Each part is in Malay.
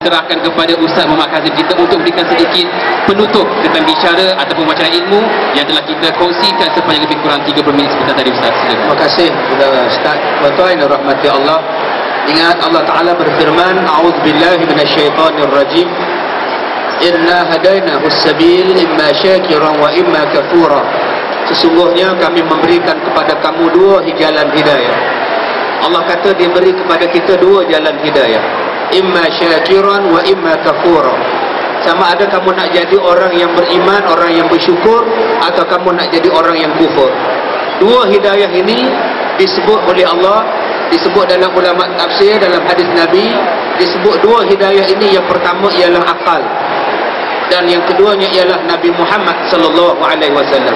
serahkan kepada Ustaz Muhammad Kazim kita untuk berikan sedikit penutup tentang bicara ataupun pembacaan ilmu yang telah kita kongsikan sepanjang lebih kurang 30 minit sebentar tadi Ustaz. Terima kasih kepada Ustaz. Tuan-tuan yang dirahmati Allah, ingat Allah Ta'ala berfirman, a'udzubillahi minasyaitonir rajim, inna hadainahu as-sabil imma syakiran wa imma kafura. Sesungguhnya kami memberikan kepada kamu dua jalan hidayah. Allah kata dia beri kepada kita dua jalan hidayah, imma syakiran wa imma kafura. Sama ada kamu nak jadi orang yang beriman, orang yang bersyukur, atau kamu nak jadi orang yang kufur. Dua hidayah ini disebut oleh Allah, disebut dalam ulama tafsir, dalam hadis Nabi, disebut dua hidayah ini. Yang pertama ialah akal, dan yang keduanya ialah Nabi Muhammad sallallahu alaihi wasallam.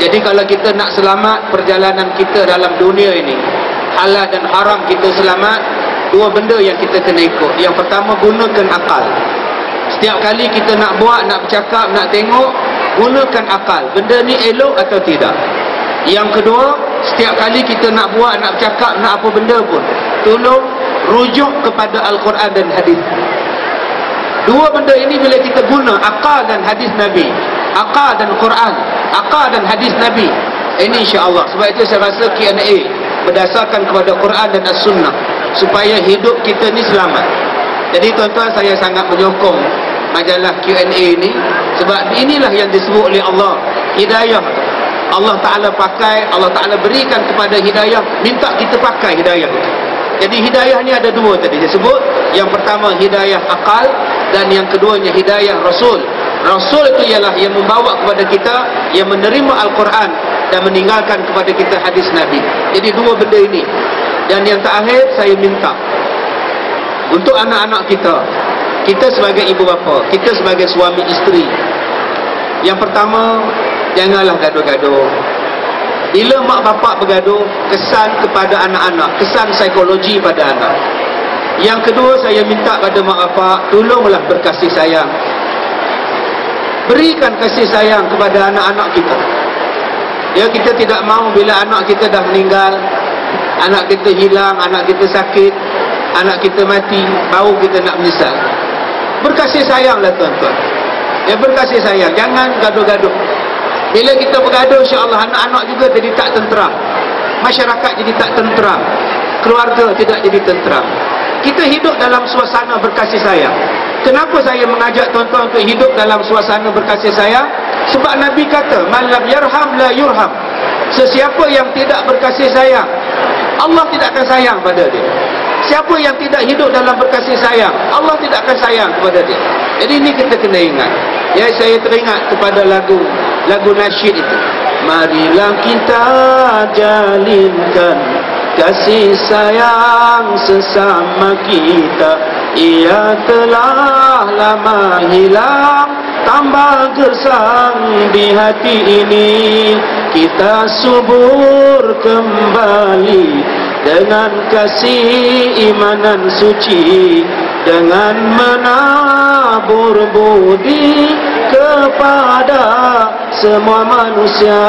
Jadi kalau kita nak selamat perjalanan kita dalam dunia ini, halal dan haram kita selamat, dua benda yang kita kena ikut. Yang pertama, gunakan akal. Setiap kali kita nak buat, nak bercakap, nak tengok, gunakan akal. Benda ni elok atau tidak. Yang kedua, setiap kali kita nak buat, nak bercakap, nak apa benda pun, tolong rujuk kepada Al-Quran dan hadis. Dua benda ini bila kita guna, akal dan hadis Nabi, akal dan Quran, akal dan hadis Nabi, ini insya-Allah. Sebab itu saya rasa Q&A berdasarkan kepada Quran dan As-Sunnah supaya hidup kita ni selamat. Jadi tuan-tuan, saya sangat menyokong majalah Q&A ini, sebab inilah yang disebut oleh Allah hidayah. Allah Ta'ala pakai, Allah Ta'ala berikan kepada hidayah, minta kita pakai hidayah itu. Jadi hidayah ni ada dua tadi dia sebut. Yang pertama hidayah akal, dan yang keduanya hidayah Rasul. Rasul itu ialah yang membawa kepada kita, yang menerima Al-Quran dan meninggalkan kepada kita hadis Nabi. Jadi dua benda ini. Dan yang terakhir, saya minta untuk anak-anak kita, kita sebagai ibu bapa, kita sebagai suami isteri, yang pertama, janganlah gaduh-gaduh. Bila mak bapak bergaduh, kesan kepada anak-anak, kesan psikologi pada anak. Yang kedua, saya minta pada mak bapak, tolonglah berkasih sayang. Berikan kasih sayang kepada anak-anak kita. Ya, kita tidak mahu bila anak kita dah meninggal, anak kita hilang, anak kita sakit, anak kita mati, baru kita nak menyesal. Berkasih sayanglah tuan-tuan. Ya, berkasih sayang, jangan gaduh-gaduh. Bila kita bergaduh, insya-Allah anak-anak juga jadi tak tenteram, masyarakat jadi tak tenteram, keluarga tidak jadi tenteram. Kita hidup dalam suasana berkasih sayang. Kenapa saya mengajak tuan-tuan untuk hidup dalam suasana berkasih sayang? Sebab Nabi kata, man lam yarham la yurham. Sesiapa yang tidak berkasih sayang, Allah tidak akan sayang pada dia. Siapa yang tidak hidup dalam berkasih sayang, Allah tidak akan sayang kepada dia. Jadi ini kita kena ingat. Ya, saya teringat kepada lagu nasyid itu. Marilah kita jalinkan kasih sayang sesama kita. Ia telah lama hilang, tambah gersang di hati ini. Kita subur kembali dengan kasih imanan suci, dengan menabur budi kepada semua manusia.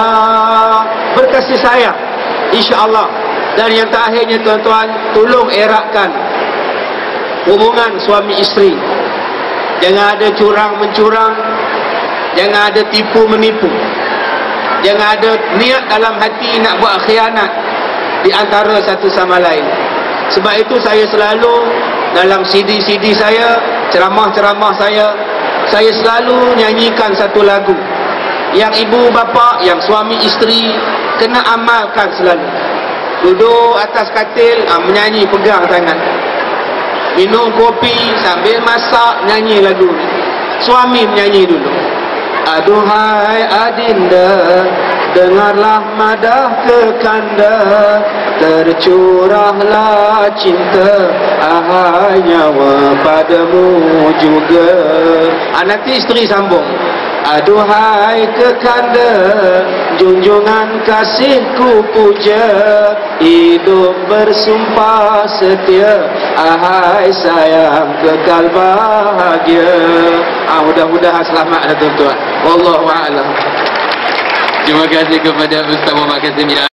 Berkasih sayang, insya-Allah. Dan yang terakhirnya tuan-tuan, tolong eratkan hubungan suami isteri. Jangan ada curang mencurang, jangan ada tipu menipu, jangan ada niat dalam hati nak buat khianat di antara satu sama lain. Sebab itu saya selalu dalam CD-CD saya, ceramah-ceramah saya selalu nyanyikan satu lagu yang ibu bapa, yang suami isteri kena amalkan selalu. Duduk atas katil, menyanyi, pegang tangan. Minum kopi sambil masak, nyanyi lagu ni. Suami menyanyi dulu. Aduhai adinda, dengarlah madah kekanda, tercurahlah cinta, ahai nyawa padamu juga. Nanti isteri sambung. Aduhai kekanda, junjungan kasihku puja, hidup bersumpah setia, ahai sayang kekal bahagia. Mudah-mudahan selamat tuan-tuan. Wallahu a'lam. Terima kasih kepada Ustaz Muhammad Kazim.